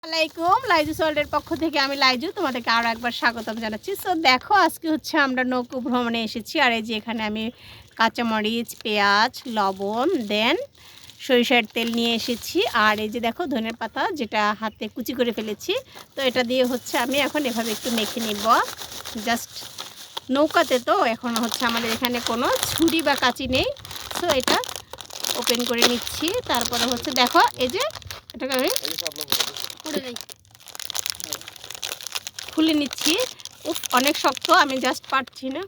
আসসালামাইকুম লাইজু ওয়ার্ল্ডের পক্ষ থেকে আমি লাইজু তোমাদেরকে আরও একবার স্বাগতম জানাচ্ছি। সো দেখো আজকে হচ্ছে আমরা নৌকো ভ্রমণে এসেছি। আর এই যে এখানে আমি কাঁচামরিচ, পেঁয়াজ, লবণ, দেন সরিষার তেল নিয়ে এসেছি। আর এই যে দেখো ধনের পাতা যেটা হাতে কুচি করে ফেলেছি। তো এটা দিয়ে হচ্ছে আমি এখন এভাবে একটু মেখে নিব। জাস্ট নৌকাতে তো এখন হচ্ছে আমাদের এখানে কোনো ছুরি বা কাঁচি নেই। সো এটা ওপেন করে নিচ্ছি। তারপরে হচ্ছে দেখো এই যে এটাকে আমি খুলে নিচ্ছি। অনেক শক্ত, আমি জাস্ট পারছি না।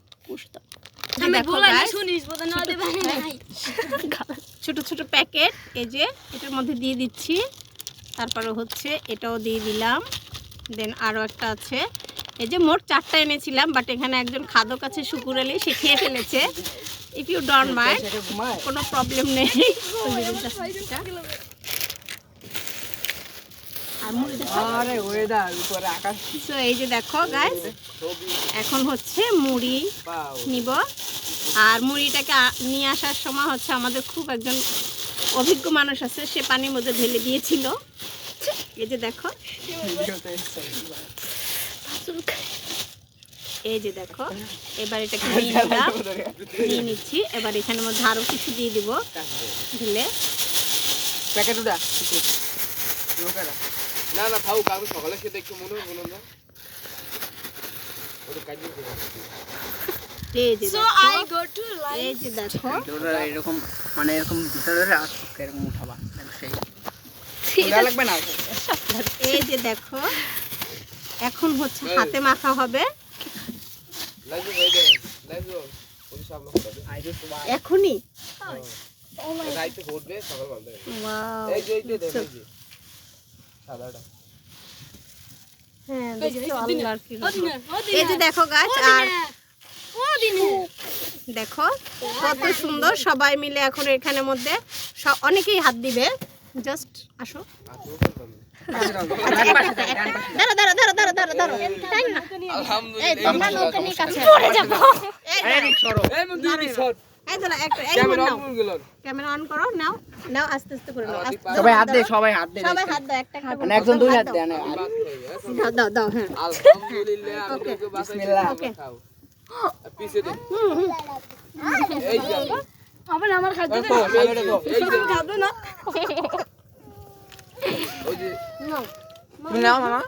ছোট ছোট প্যাকেট এই যে এটার মধ্যে দিয়ে দিচ্ছি। তারপরে হচ্ছে এটাও দিয়ে দিলাম। দেন আরও একটা আছে। এই যে মোট 4টা এনেছিলাম, বাট এখানে একজন খাদক আছে শুকুর আলী, সে খেয়ে ফেলেছে। ইফ ইউ ডোন্ট মাইন্ড, কোনো প্রবলেম নেই। তো এই যে দেখো গাইস, এখন হচ্ছে মুড়ি নিব। আর মুড়িটাকে নিয়ে আসার সময় হচ্ছে আমাদের খুব একজন অভিজ্ঞ মানুষ আছে, সে পানির মধ্যে ঢেলে দিয়েছিল। এই যে দেখো, এই যে দেখো, এবার এটাকে নিয়ে নিচ্ছি। এবার এখানের মধ্যে আরো কিছু দিয়ে দিব ঢেলে। না না খাও কালকে সকালে খেতে একটু মনে হলো না। ওটা কাটি দিতে। এই যে So I go to এই যে দেখো, ওটা এরকম মানে এরকম ভিতরে এরকম উঠাবা সেই ওটা লাগবে না। এই যে দেখো, এখন হচ্ছে হাতে মাখা হবে। লাইজু ভাই দেন লাইজু ওই সব লোক করে এখনই রাইতে ঘুরবে সকাল বেলা। ওয়াও, এই যে এইটা দেন এই যে সাদাটা। হ্যাঁ দেখো আল্লাহর কি রহমত। এই যে দেখো গাছ, আর দেখো কত সুন্দর। সবাই মিলে এখন এখানের মধ্যে অনেকেই হাত দিবে। জাস্ট আসো, দাঁড়ো দাঁড়ো দাঁড়ো দাঁড়ো দাঁড়ো দাঁড়ো, তাই না? এই তোমরা নৌকা নিয়ে কাছে পড়ে যাবো। এই সরো এই মুখ দিয়ে সর। এই দাঁড়া একটা, এই ক্যামেরা নাও, অন গেল। ক্যামেরা অন করো। নাও নাও, আস্তে আস্তে করে নাও। সবাই হাত দে, সবাই হাত দে, সবাই হাত দাও, একটা একটা মানে একজন দুই হাত দেয় না। দাও দাও দাও। হ্যাঁ আলহামদুলিল্লাহ আপনাকে বাঁচাইলেন। ওকে খাও পিছে দে। এই যে হবে না আমার খাদ্য এই যে খাবো না। ওই যে নাও তুমি নাও মামা।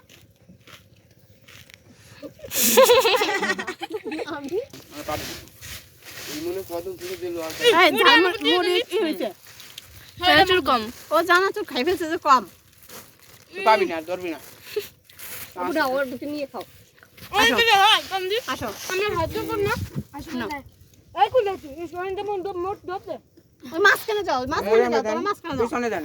আমি এই মনে কদম তুলে দিল আর এই ঝালমুড়ি মুড়ি কি হইছে? চানাচুর কম। ও জানা তো খাই ফেলছে যে কম। পাবি না, ধরবি না। ওটা ওর দিকে নিয়ে খাও। ওই দিকে হয় কম দি। আসো আমরা খাদ্য কম না। আসো না। না। এই কুলাতি এই সোয়েন্ডা মোট দপতে। ওই মাঝখানে যাও, মাঝখানে যাও, তোমরা মাঝখানে যাও। পিছনে দেন।